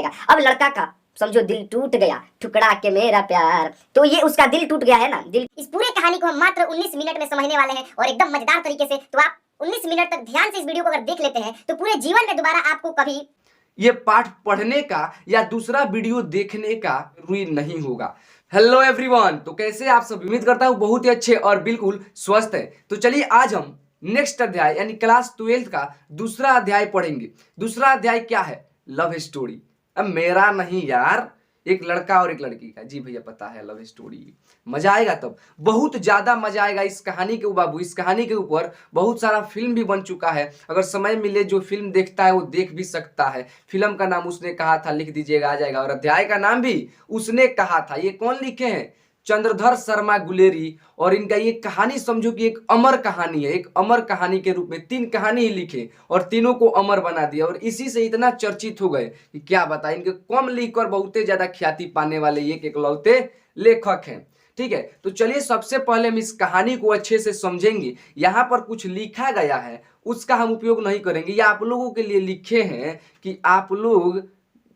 जाएगा। अब लड़का का समझो दिल टूट गया, ठुकरा के मेरा प्यार, तो ये उसका दिल टूट गया है ना, दिल। इस पूरे कहानी को हम मात्र 19 मिनट में समझने वाले हैं और एकदम मजेदार तरीके से। तो आप 19 मिनट तक ध्यान से इस वीडियो को अगर देख लेते हैं तो पूरे जीवन में दोबारा आपको कभी ये पाठ पढ़ने का या दूसरा वीडियो देखने का जरूरी नहीं होगा। हेलो एवरीवन, तो कैसे आप सब? उम्मीद करता हूँ बहुत ही अच्छे और बिल्कुल स्वस्थ है। तो चलिए आज हम नेक्स्ट अध्याय यानी क्लास 12 का दूसरा अध्याय पढ़ेंगे। दूसरा अध्याय क्या है? Love story. अब मेरा नहीं यार, एक लड़का और एक लड़की का। जी भैया पता है, लव स्टोरी। मजा आएगा, तब बहुत ज्यादा मजा आएगा इस कहानी के। बाबू, इस कहानी के ऊपर बहुत सारा फिल्म भी बन चुका है। अगर समय मिले जो फिल्म देखता है वो देख भी सकता है। फिल्म का नाम उसने कहा था, लिख दीजिएगा, आ जाएगा। और अध्याय का नाम भी उसने कहा था। ये कौन लिखे हैं? चंद्रधर शर्मा गुलेरी। और इनका ये कहानी समझो कि एक अमर कहानी है। एक अमर कहानी के रूप में 3 कहानी ही लिखे और तीनों को अमर बना दिया। और इसी से इतना चर्चित हो गए कि क्या बताएं। इनके कम लिखकर बहुत ज्यादा ख्याति पाने वाले ये एकलौते लेखक हैं। ठीक है, तो चलिए सबसे पहले हम इस कहानी को अच्छे से समझेंगे। यहाँ पर कुछ लिखा गया है उसका हम उपयोग नहीं करेंगे। ये आप लोगों के लिए लिखे हैं कि आप लोग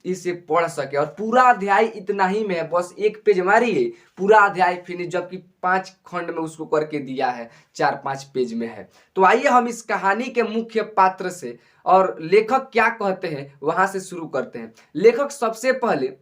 इसे पढ़ सके। और पूरा अध्याय इतना ही में है, बस एक पेज मारिए, पूरा अध्याय फिनिश। जबकि 5 खंड में उसको करके दिया है, 4-5 पेज में है। तो आइए हम इस कहानी के मुख्य पात्र से और लेखक क्या कहते हैं वहां से शुरू करते हैं। लेखक सबसे पहले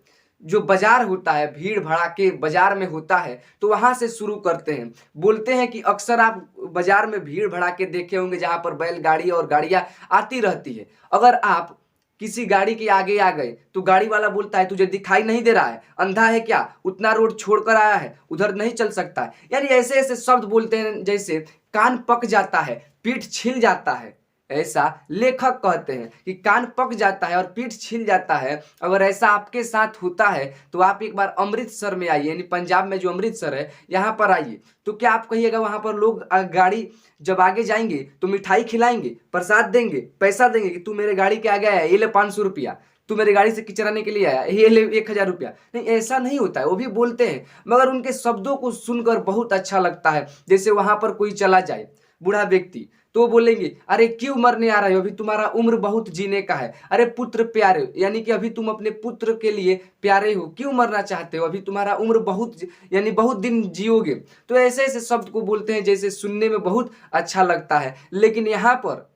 जो बाजार होता है, भीड़ भड़ाके बाजार में होता है, तो वहां से शुरू करते हैं। बोलते हैं कि अक्सर आप बाजार में भीड़ भड़ाके देखे होंगे जहां पर बैलगाड़ी और गाड़ियां आती रहती है। अगर आप किसी गाड़ी के आगे आ गए तो गाड़ी वाला बोलता है तुझे दिखाई नहीं दे रहा है, अंधा है क्या, उतना रोड छोड़कर आया है, उधर नहीं चल सकता है। यानी ऐसे ऐसे शब्द बोलते हैं जैसे कान पक जाता है, पीठ छिल जाता है। ऐसा लेखक कहते हैं कि कान पक जाता है और पीठ छिल जाता है। अगर ऐसा आपके साथ होता है तो आप एक बार अमृतसर में आइए, यानी पंजाब में जो अमृतसर है यहाँ पर आइए। तो क्या आप कहिएगा वहां पर लोग गाड़ी जब आगे जाएंगे तो मिठाई खिलाएंगे, प्रसाद देंगे, पैसा देंगे कि तू मेरे गाड़ी के आगे आया, ये ले 500 रुपया, तू मेरी गाड़ी से किचराने के लिए आया, ये ले 1000 रुपया। नहीं, ऐसा नहीं होता है। वो भी बोलते हैं मगर उनके शब्दों को सुनकर बहुत अच्छा लगता है। जैसे वहां पर कोई चला जाए बूढ़ा व्यक्ति तो बोलेंगे अरे क्यों मरने आ रहे हो, अभी तुम्हारा उम्र बहुत जीने का है। अरे पुत्र प्यारे, यानी कि अभी तुम अपने पुत्र के लिए प्यारे हो, क्यों मरना चाहते हो, अभी तुम्हारा उम्र बहुत यानी बहुत दिन जियोगे। तो ऐसे ऐसे शब्द को बोलते हैं जैसे सुनने में बहुत अच्छा लगता है। लेकिन यहाँ पर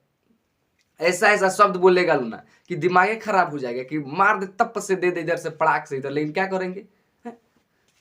ऐसा ऐसा शब्द बोलेगा लूना कि दिमाग खराब हो जाएगा कि मार दे, तप से दे दे इधर से, पड़ाक से इधर। लेकिन क्या करेंगे?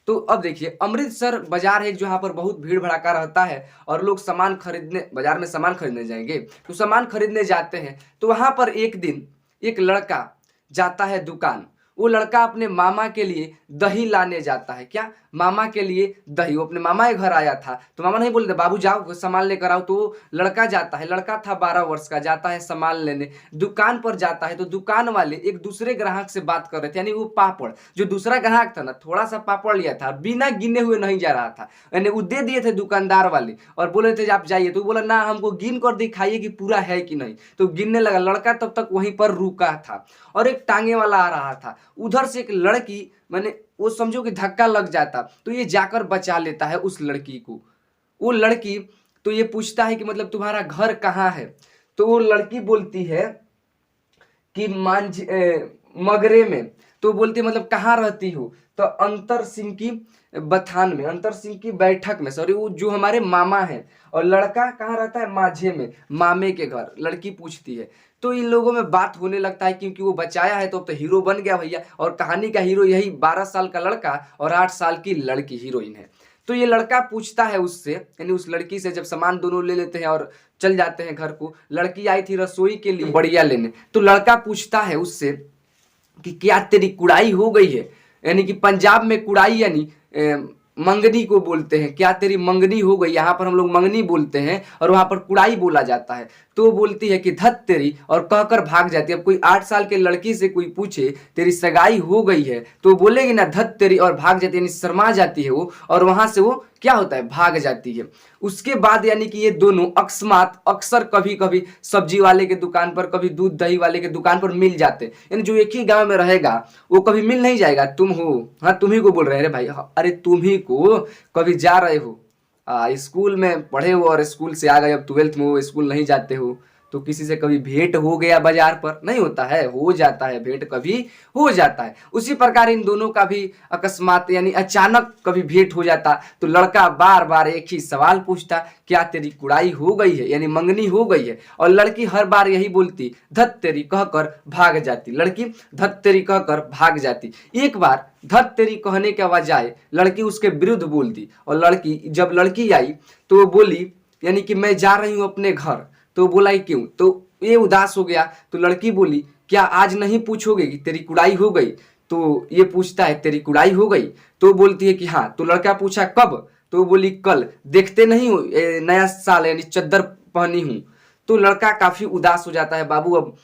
तो अब देखिए, अमृतसर बाजार है जहाँ पर बहुत भीड़ भड़ाका रहता है और लोग सामान खरीदने, बाजार में सामान खरीदने जाएंगे तो सामान खरीदने जाते हैं। तो वहां पर एक दिन एक लड़का जाता है दुकान। वो लड़का अपने मामा के लिए दही लाने जाता है। क्या? मामा के लिए दही। वो अपने मामा के घर आया था तो मामा नहीं बोलते बाबू जाओ सामान लेकर आओ। तो लड़का जाता है, लड़का था 12 वर्ष का, जाता है सामान लेने। दुकान पर जाता है तो दुकान वाले एक दूसरे ग्राहक से बात कर रहे थे। यानी वो पापड़, जो दूसरा ग्राहक था ना, थोड़ा सा पापड़ लिया था, बिना गिने हुए नहीं जा रहा था। यानी वो दे दिए थे दुकानदार वाले और बोले थे आप जाइए। तो बोला ना, हमको गिन कर दिखाइए कि पूरा है कि नहीं। तो गिनने लगा। लड़का तब तक वहीं पर रुका था और एक टांगे वाला आ रहा था। उधर से एक लड़की, मैंने वो समझो कि धक्का लग जाता तो ये जाकर बचा लेता है उस लड़की को। वो लड़की तो ये पूछता है कि मतलब तुम्हारा घर कहाँ है। तो वो लड़की बोलती है कि मगरे में। तो बोलती है मतलब कहाँ रहती हो? तो अंतर सिंह की बथान में, अंतर सिंह की बैठक में, सॉरी, वो जो हमारे मामा हैं। और लड़का कहाँ रहता है? माझे में, मामे के घर। लड़की पूछती है तो इन लोगों में बात होने लगता है क्योंकि वो बचाया है तो अब तो हीरो बन गया भैया। और कहानी का हीरो यही 12 साल का लड़का और 8 साल की लड़की हीरोइन है। तो ये लड़का पूछता है उससे, यानी उस लड़की से, जब सामान दोनों ले लेते हैं और चल जाते हैं घर को। लड़की आई थी रसोई के लिए बढ़िया लेने। तो लड़का पूछता है उससे कि क्या तेरी कुड़ाई हो गई है? यानी कि पंजाब में कुड़ाई यानी मंगनी को बोलते हैं। क्या तेरी मंगनी हो गई? यहाँ पर हम लोग मंगनी बोलते हैं और वहां पर कुड़ाई बोला जाता है। तो वो बोलती है कि धत तेरी, और कहकर भाग जाती है। अब कोई 8 साल के लड़की से कोई पूछे तेरी सगाई हो गई है तो बोलेगी ना धत तेरी, और भाग जाती है, यानी शर्मा जाती है वो। और वहां से वो क्या होता है? भाग जाती है। उसके बाद यानी कि ये दोनों अकस्मात अक्सर कभी कभी सब्जी वाले के दुकान पर, कभी दूध दही वाले के दुकान पर मिल जाते। यानी जो एक ही गांव में रहेगा वो कभी मिल नहीं जाएगा। तुम हो, हाँ तुम्ही को बोल रहे हैं भाई, अरे तुम्ही को कभी जा रहे हो स्कूल में पढ़े हो और स्कूल से आ गए, अब 12th में हो, स्कूल नहीं जाते हो, तो किसी से कभी भेंट हो गया बाजार पर, नहीं होता है, हो जाता है, भेंट कभी हो जाता है। उसी प्रकार इन दोनों का भी अकस्मात यानी अचानक कभी भेंट हो जाता। तो लड़का बार बार एक ही सवाल पूछता, क्या तेरी कुड़ाई हो गई है, यानी मंगनी हो गई है। और लड़की हर बार यही बोलती, धत तेरी कहकर भाग जाती। लड़की धत तेरी कहकर भाग जाती। एक बार धत तेरी कहने के बजाय लड़की उसके विरुद्ध बोलती, और जब लड़की आई तो वो बोली, यानी कि मैं जा रही हूं अपने घर। तो बोला ही क्यों, तो ये उदास हो गया। तो लड़की बोली, क्या आज नहीं पूछोगे कि तेरी कुड़ाई हो गई? तो ये पूछता है, तेरी कुड़ाई हो गई? तो बोलती है कि हाँ। तो लड़का पूछा, कब? तो बोली, कल। देखते नहीं हो नया साल यानी चद्दर पहनी हूं। तो लड़का काफी उदास हो जाता है। बाबू अब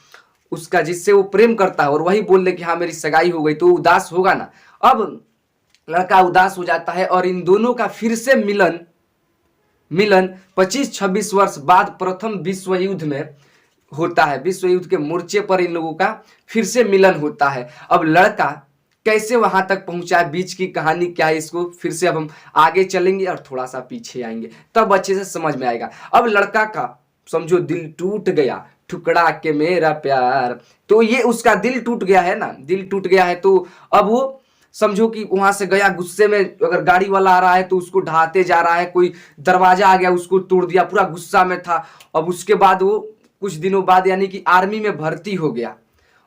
उसका जिससे वो प्रेम करता है और वही बोल दे कि हाँ मेरी सगाई हो गई, तो उदास होगा ना। अब लड़का उदास हो जाता है और इन दोनों का फिर से मिलन 25-26 वर्ष बाद प्रथम विश्व युद्ध में होता है। विश्व युद्ध के मोर्चे पर इन लोगों का फिर से मिलन होता है। अब लड़का कैसे वहां तक पहुंचा है, बीच की कहानी क्या है, इसको फिर से अब हम आगे चलेंगे और थोड़ा सा पीछे आएंगे, तब अच्छे से समझ में आएगा। अब लड़का का समझो दिल टूट गया, ठुकरा के मेरा प्यार। तो ये उसका दिल टूट गया है ना, दिल टूट गया है। तो अब वो समझो कि वहां से गया गुस्से में, अगर गाड़ी वाला आ रहा है तो उसको ढाते जा रहा है, कोई दरवाजा आ गया उसको तोड़ दिया, पूरा गुस्सा में था। अब उसके बाद वो कुछ दिनों बाद यानी कि आर्मी में भर्ती हो गया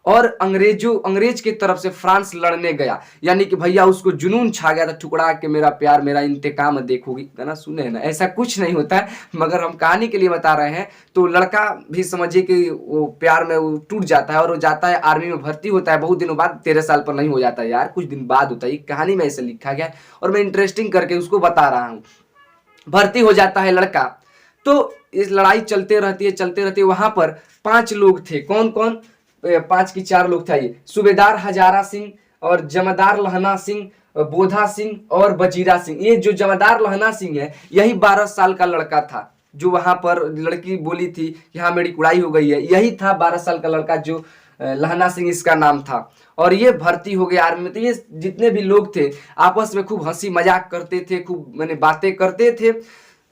और अंग्रेज के तरफ से फ्रांस लड़ने गया। यानी कि भैया उसको जुनून छा गया था, ठुकरा के मेरा प्यार, मेरा इंतकाम देखोगी। गाना सुने है ना, ऐसा कुछ नहीं होता है, मगर हम कहानी के लिए बता रहे हैं। तो लड़का भी समझिए कि वो प्यार में वो टूट जाता है और वो जाता है आर्मी में भर्ती होता है बहुत दिनों बाद। 13 साल पर नहीं हो जाता यार, कुछ दिन बाद होता है। कहानी में ऐसे लिखा गया है और मैं इंटरेस्टिंग करके उसको बता रहा हूँ। भर्ती हो जाता है लड़का। तो इस लड़ाई चलते रहती है। वहां पर 5 लोग थे। कौन कौन? 5 की 4 लोग थे। सूबेदार हजारा सिंह और जमादार लहना सिंह, बोधा सिंह और बजीरा सिंह। ये जो जमादार लहना सिंह है, यही 12 साल का लड़का था जो वहां पर लड़की बोली थी कि हाँ मेरी कुड़ाई हो गई है। यही था 12 साल का लड़का जो लहना सिंह इसका नाम था। और ये भर्ती हो गया आर्मी में। तो ये जितने भी लोग थे आपस में खूब हंसी मजाक करते थे, खूब मैंने बातें करते थे।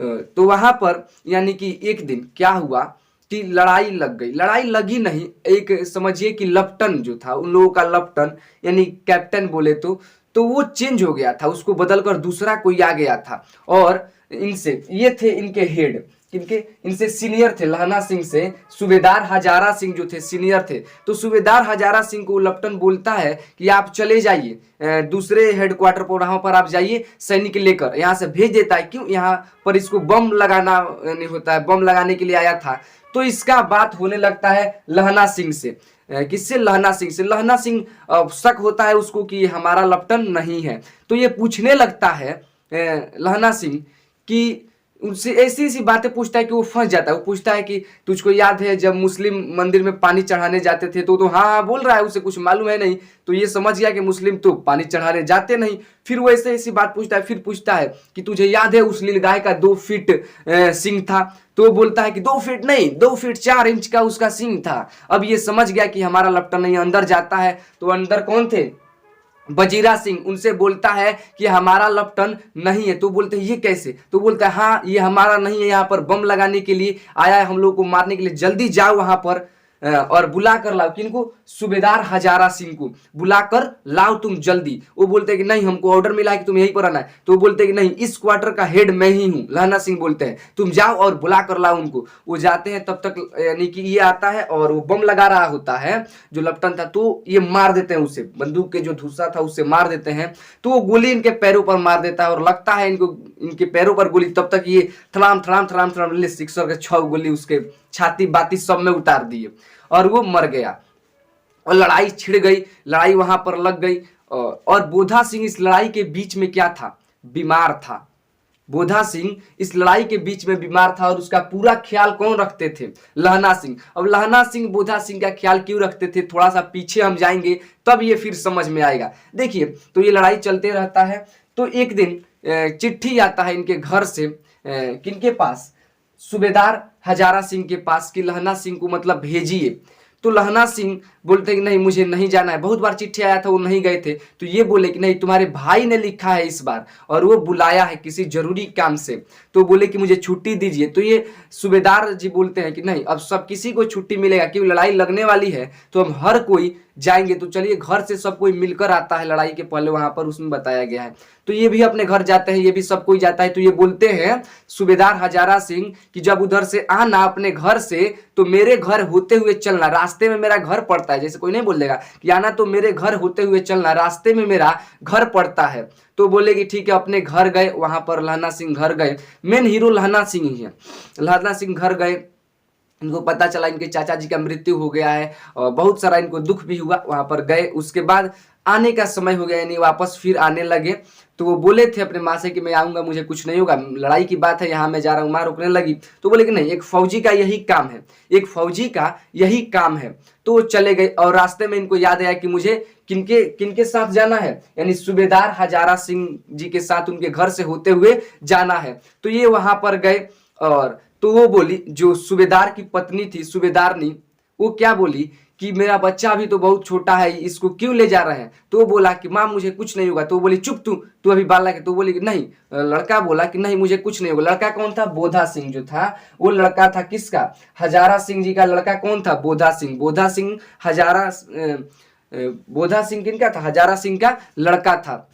तो वहां पर यानी कि एक दिन क्या हुआ कि लड़ाई लग गई। लड़ाई लगी नहीं, एक समझिए कि लेफ्टन जो था, उन लोगों का लेफ्टन यानी कैप्टन बोले तो वो चेंज हो गया था, उसको बदलकर दूसरा कोई आ गया था। और इनसे ये थे इनके हेड, किनके? इनसे सीनियर थे, लहना सिंह से सूबेदार हजारा सिंह जो थे सीनियर थे। तो सूबेदार हजारा सिंह को लेफ्टन बोलता है कि आप चले जाइए दूसरे हेडक्वार्टर पर, वहां पर आप जाइए सैनिक लेकर, यहाँ से भेज देता है। क्यों? यहाँ पर इसको बम लगाना नहीं होता है, बम लगाने के लिए आया था। तो इसका बात होने लगता है लहना सिंह से। किससे? लहना सिंह से। लहना सिंह शक होता है उसको कि हमारा लेफ्टन नहीं है। तो ये पूछने लगता है लहना सिंह कि उनसे ऐसी ऐसी बातें पूछता है कि वो फंस जाता है। वो पूछता है कि तुझको याद है जब मुस्लिम मंदिर में पानी चढ़ाने जाते थे? तो हाँ बोल रहा है, उसे कुछ मालूम है नहीं। तो ये समझ गया कि मुस्लिम तो पानी चढ़ाने जाते नहीं। फिर वो ऐसे ऐसी बात पूछता है। फिर पूछता है कि तुझे याद है उस नीलगाय का 2 फीट सिंग था? तो वो बोलता है कि 2 फीट नहीं, 2 फीट 4 इंच का उसका सिंग था। अब ये समझ गया कि हमारा लेफ्टन नहीं। अंदर जाता है तो अंदर कौन थे? बजीरा सिंह। उनसे बोलता है कि हमारा लेफ्टन नहीं है। तो बोलते हैं ये कैसे? तो बोलता है हाँ ये हमारा नहीं है, यहाँ पर बम लगाने के लिए आया है, हम लोग को मारने के लिए। जल्दी जाओ वहां पर और बुला कर लाओ। किनको? सूबेदार हजारा सिंह को बुलाकर लाओ तुम जल्दी। वो बोलते हैं कि नहीं, हमको ऑर्डर मिला है कि तुम यहीं पर आना है। तो वो बोलते हैं कि नहीं, इस क्वार्टर का हेड मैं ही हूँ। लहना सिंह बोलते हैं तुम जाओ और बुला कर लाओ उनको। वो जाते हैं, तब तक यानी कि ये आता है और वो बम लगा रहा होता है जो लेफ्टन था। तो ये मार देते हैं उसे, बंदूक के जो धुस्सा था उससे मार देते हैं। तो वो गोली इनके पैरों पर मार देता है और लगता है इनको, इनके पैरों पर गोली। तब तक ये थलाम थलाम थलाम थलाम सिक्सर के 6 गोली उसके छाती बाती सब में उतार दिए और वो मर गया। और लड़ाई छिड़ गई, लड़ाई वहां पर लग गई। और बोधा सिंह इस लड़ाई के बीच में क्या था? बीमार था। बोधा सिंह इस लड़ाई के बीच में बीमार था और उसका पूरा ख्याल कौन रखते थे? लहना सिंह। अब लहना सिंह बोधा सिंह का ख्याल क्यों रखते थे, थोड़ा सा पीछे हम जाएंगे तब ये फिर समझ में आएगा। देखिए, तो ये लड़ाई चलते रहता है। तो एक दिन चिट्ठी आता है इनके घर से, किनके पास? सूबेदार हजारा सिंह के पास, कि लहना सिंह को मतलब भेजिए। तो लहना सिंह बोलते कि नहीं मुझे नहीं जाना है। बहुत बार चिट्ठी आया था वो नहीं गए थे, तो ये बोले कि नहीं तुम्हारे भाई ने लिखा है इस बार और वो बुलाया है किसी जरूरी काम से, तो बोले कि मुझे छुट्टी दीजिए। तो ये सूबेदार जी बोलते हैं कि नहीं अब सब किसी को छुट्टी मिलेगा, क्योंकि लड़ाई लगने वाली है तो हम हर कोई जाएंगे। तो चलिए घर से सब कोई मिलकर आता है लड़ाई के पहले, वहां पर उसमें बताया गया है। तो ये भी अपने घर जाते हैं, ये भी सब कोई जाता है। तो ये बोलते हैं सूबेदार हजारा सिंह कि जब उधर से आना अपने घर से तो मेरे घर होते हुए चलना, रास्ते में मेरा घर पड़ता है। जैसे कोई नहीं बोलेगा कि आना तो मेरे घर होते हुए चलना, रास्ते में मेरा घर पड़ता है। तो बोले कि ठीक है, अपने घर गए, वहां पर लहना सिंह घर गए। मेन हीरो लहना सिंह ही है। लहना सिंह घर गए, इनको पता चला इनके चाचा जी का मृत्यु हो गया है और बहुत सारा इनको दुख भी हुआ। वहां पर गए, उसके बाद आने का समय हो गया, यानी वापस फिर आने लगे। तो वो बोले थे अपने माँ से कि मैं आऊंगा, मुझे कुछ नहीं होगा, लड़ाई की बात है, यहाँ मैं जा रहा हूँ। माँ रोकने लगी तो बोले कि नहीं, एक फौजी का यही काम है, एक फौजी का यही काम है। तो वो चले गए और रास्ते में इनको याद आया कि मुझे किनके किनके साथ जाना है, यानी सूबेदार हजारा सिंह जी के साथ उनके घर से होते हुए जाना है। तो ये वहां पर गए और तो वो बोली, जो सूबेदार की पत्नी थी सूबेदारनी, वो क्या बोली कि मेरा बच्चा अभी तो बहुत छोटा है, इसको क्यों ले जा रहे हैं। तो वो बोला कि माँ मुझे कुछ नहीं होगा। तो वो बोली चुप तू अभी बालक है। तो बोली कि नहीं, लड़का बोला कि नहीं मुझे कुछ नहीं होगा। लड़का कौन था? बोधा सिंह जो था वो लड़का था किसका? हजारा सिंह जी का लड़का कौन था? बोधा सिंह। बोधा सिंह हजारा बोधा सिंह किनका था? हजारा सिंह का लड़का था।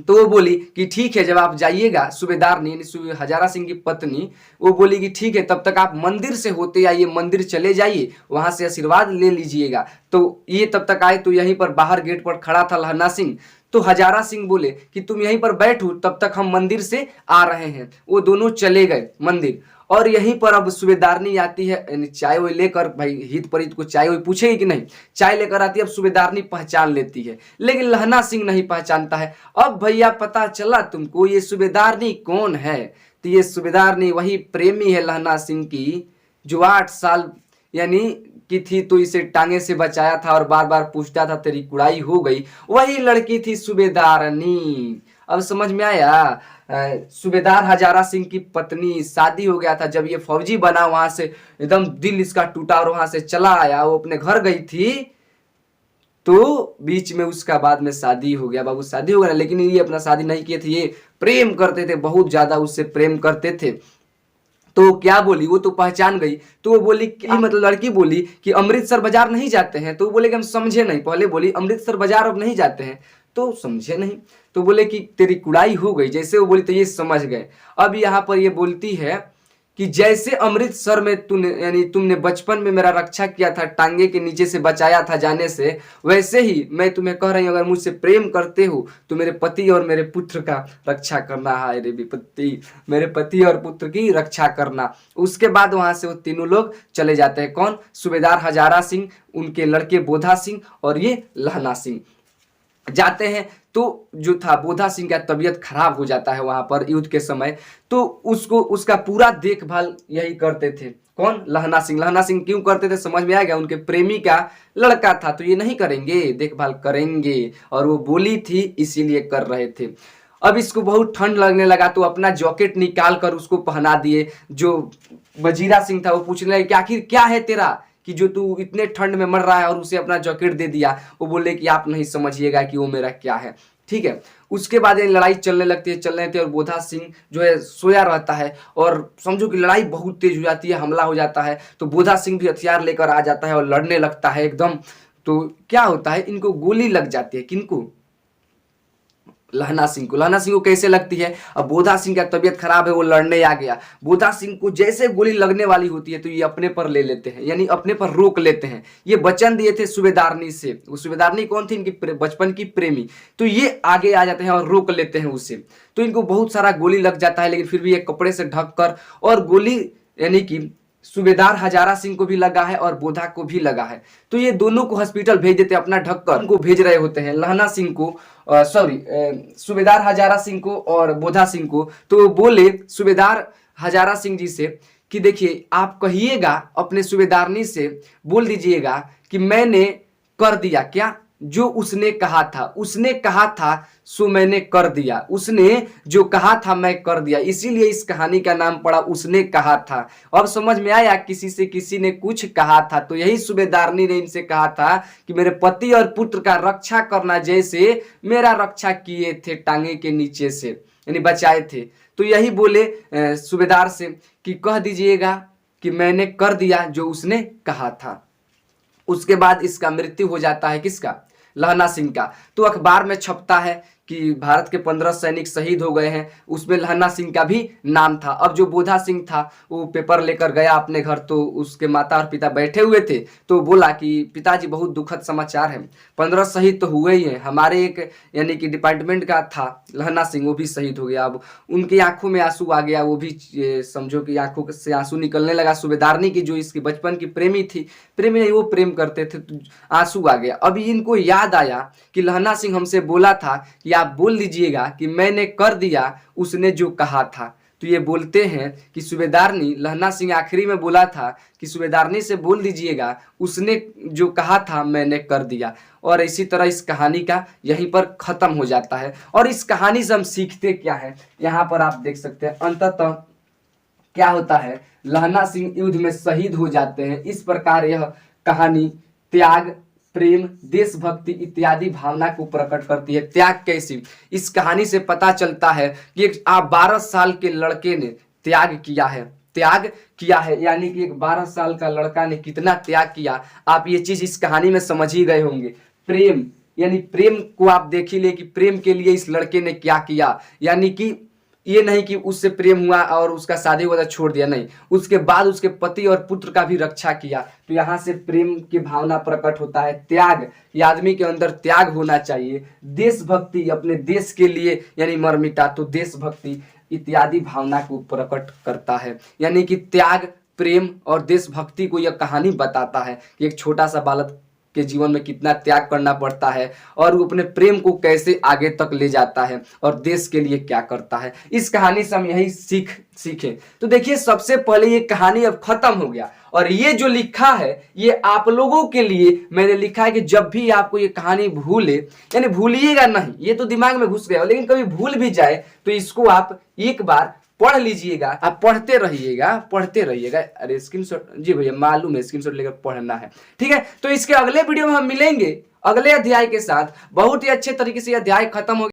तो वो बोली कि ठीक है, जब आप जाइएगा, सूबेदार ने हजारा सिंह की पत्नी वो बोली कि ठीक है, तब तक आप मंदिर से होते आइए, मंदिर चले जाइए, वहां से आशीर्वाद ले लीजिएगा। तो ये तब तक आए तो यहीं पर बाहर गेट पर खड़ा था लहना सिंह। तो हजारा सिंह बोले कि तुम यहीं पर बैठो, तब तक हम मंदिर से आ रहे हैं। वो दोनों चले गए मंदिर और यहीं पर अब सूबेदारनी आती है, यानी चाय वो लेकर, भाई हित परित को चाय वो पूछेगी कि नहीं, चाय लेकर आती है। अब सूबेदारनी पहचान लेती है, लेकिन लहना सिंह नहीं पहचानता है। अब भैया पता चला तुमको ये सूबेदारनी कौन है? तो ये सूबेदारनी वही प्रेमी है लहना सिंह की, जो 8 साल यानी की थी, तो इसे टांगे से बचाया था और बार बार पूछता था तेरी कुड़ाई हो गई, वही लड़की थी सूबेदारनी। अब समझ में आया? सूबेदार हजारा सिंह की पत्नी, शादी हो गया था, जब ये फौजी बना वहां से एकदम दिल इसका टूटा और वहां से चला आया, वो अपने घर गई थी। तो बीच में उसका बाद में शादी हो गया, बाबू शादी हो गया, लेकिन ये अपना शादी नहीं किए थे, ये प्रेम करते थे, बहुत ज्यादा उससे प्रेम करते थे। तो क्या बोली, वो तो पहचान गई। तो वो बोली कि मतलब लड़की बोली कि अमृतसर बाजार नहीं जाते हैं। तो वो बोले कि हम समझे नहीं। पहले बोली अमृतसर बाजार अब नहीं जाते हैं, तो समझे नहीं। तो बोले कि तेरी कुड़ाई हो गई, जैसे वो बोली तो ये समझ गए। अब यहाँ पर ये बोलती है कि जैसे अमृतसर में तूने, यानी तुमने बचपन में मेरा रक्षा किया था, टांगे के नीचे से बचाया था जाने से, वैसे ही मैं तुम्हें कह रही हूँ, अगर मुझसे प्रेम करते हो तो मेरे पति और मेरे पुत्र का रक्षा करना। हाय रे विपत्ति, मेरे पति और पुत्र की रक्षा करना। उसके बाद वहां से वो तीनों लोग चले जाते हैं। कौन? सूबेदार हजारा सिंह, उनके लड़के बोधा सिंह और ये लहना सिंह जाते हैं। तो जो था बोधा सिंह का तबीयत खराब हो जाता है वहां पर युद्ध के समय। तो उसको उसका पूरा देखभाल यही करते थे। कौन? लहना सिंह। लहना सिंह क्यों करते थे समझ में आ गया, उनके प्रेमी का लड़का था, तो ये नहीं करेंगे, देखभाल करेंगे, और वो बोली थी इसीलिए कर रहे थे। अब इसको बहुत ठंड लगने लगा तो अपना जैकेट निकाल कर उसको पहना दिए। जो वजीरा सिंह था वो पूछने लगे कि आखिर क्या है तेरा, कि जो तू इतने ठंड में मर रहा है, और उसे अपना जैकेट दे दिया। वो बोले कि आप नहीं समझिएगा कि वो मेरा क्या है। ठीक है, उसके बाद ये लड़ाई चलने लगती है, चल रहे थे, और बोधा सिंह जो है सोया रहता है, और समझो कि लड़ाई बहुत तेज हो जाती है, हमला हो जाता है। तो बोधा सिंह भी हथियार लेकर आ जाता है और लड़ने लगता है एकदम। तो क्या होता है, इनको गोली लग जाती है। किनको? लहना सिंह को। लहना सिंह को कैसे लगती है? अब बोधा सिंह का तबीयत खराब है, वो लड़ने आ गया। बोधा सिंह को जैसे गोली लगने वाली होती है तो ये अपने पर ले लेते हैं, यानी अपने पर रोक लेते हैं। ये वचन दिए थे सूबेदारनी से। वो सूबेदारनी कौन थी? इनकी बचपन की प्रेमी। तो ये आगे आ जाते हैं और रोक लेते हैं उसे। तो इनको बहुत सारा गोली लग जाता है, लेकिन फिर भी एक कपड़े से ढक कर, और गोली यानी कि सूबेदार हजारा सिंह को भी लगा है और बोधा को भी लगा है। तो ये दोनों को हॉस्पिटल भेज देते हैं, अपना ढककर उनको भेज रहे होते हैं, लहना सिंह को, सूबेदार हजारा सिंह को और बोधा सिंह को। तो बोले सूबेदार हजारा सिंह जी से कि देखिए, आप कहिएगा अपने सूबेदारनी से, बोल दीजिएगा कि मैंने कर दिया क्या, जो उसने कहा था सो मैंने कर दिया, उसने जो कहा था मैं कर दिया, इसीलिए इस कहानी का नाम पड़ा उसने कहा था। अब समझ में आया, किसी से किसी ने कुछ कहा था, तो यही सूबेदारनी ने इनसे कहा था कि मेरे पति और पुत्र का रक्षा करना जैसे मेरा रक्षा किए थे टांगे के नीचे से, यानी बचाए थे। तो यही बोले सूबेदार से कि कह दीजिएगा कि मैंने कर दिया जो उसने कहा था। उसके बाद इसका मृत्यु हो जाता है, किसका? लहना सिंह का। तो अखबार में छपता है कि भारत के 15 सैनिक शहीद हो गए हैं, उसमें लहना सिंह का भी नाम था। अब जो बोधा सिंह था वो पेपर लेकर गया अपने घर, तो उसके माता और पिता बैठे हुए थे, तो बोला कि पिताजी बहुत दुखद समाचार है, 15 शहीद तो हुए ही हैं, हमारे एक यानी कि डिपार्टमेंट का था लहना सिंह, वो भी शहीद हो गया। अब उनकी आंखों में आंसू आ गया, वो भी समझो कि आंखों से आंसू निकलने लगा। सूबेदारनी की जो इसकी बचपन की प्रेमी थी, प्रेमी नहीं वो प्रेम करते थे, तो आंसू आ गया। अभी इनको याद आया कि लहना सिंह हमसे बोला था कि आप बोल दीजिएगा कि मैंने कर दिया उसने जो कहा था। तो ये बोलते हैं कि सूबेदारनी, लहना सिंह आखिरी में बोला था कि सूबेदारनी से बोल दीजिएगा उसने जो कहा था मैंने कर दिया। और इसी तरह इस कहानी का यहीं पर खत्म हो जाता है। और इस कहानी से हम सीखते क्या है, यहाँ पर आप देख सकते हैं अंततः क्या होता है, लहना सिंह युद्ध में शहीद हो जाते हैं। इस प्रकार यह कहानी त्याग, प्रेम, देशभक्ति इत्यादि भावना को प्रकट करती है। त्याग कैसी, इस कहानी से पता चलता है कि एक 12 साल के लड़के ने त्याग किया है, यानी कि एक 12 साल का लड़का ने कितना त्याग किया, आप ये चीज इस कहानी में समझ ही गए होंगे। प्रेम, यानी प्रेम को आप देख ही ले कि प्रेम के लिए इस लड़के ने क्या किया, यानी कि ये नहीं कि उससे प्रेम हुआ और उसका शादी हुआ छोड़ दिया, नहीं, उसके बाद उसके पति और पुत्र का भी रक्षा किया। तो यहाँ से प्रेम की भावना प्रकट होता है। त्याग, ये आदमी के अंदर त्याग होना चाहिए। देशभक्ति, अपने देश के लिए यानी मर मिटा, तो देशभक्ति इत्यादि भावना को प्रकट करता है। यानी कि त्याग, प्रेम और देशभक्ति को यह कहानी बताता है कि एक छोटा सा बालक के जीवन में कितना त्याग करना पड़ता है और वो अपने प्रेम को कैसे आगे तक ले जाता है और देश के लिए क्या करता है। इस कहानी से हम यही सीखे। तो देखिए, सबसे पहले ये कहानी अब खत्म हो गया और ये जो लिखा है ये आप लोगों के लिए मैंने लिखा है कि जब भी आपको ये कहानी भूले, यानी भूलिएगा नहीं, ये तो दिमाग में घुस गया, लेकिन कभी भूल भी जाए तो इसको आप एक बार पढ़ लीजिएगा, आप पढ़ते रहिएगा। अरे स्क्रीनशॉट, जी भैया मालूम है, स्क्रीनशॉट लेकर पढ़ना है, ठीक है। तो इसके अगले वीडियो में हम मिलेंगे अगले अध्याय के साथ। बहुत ही अच्छे तरीके से यह अध्याय खत्म हो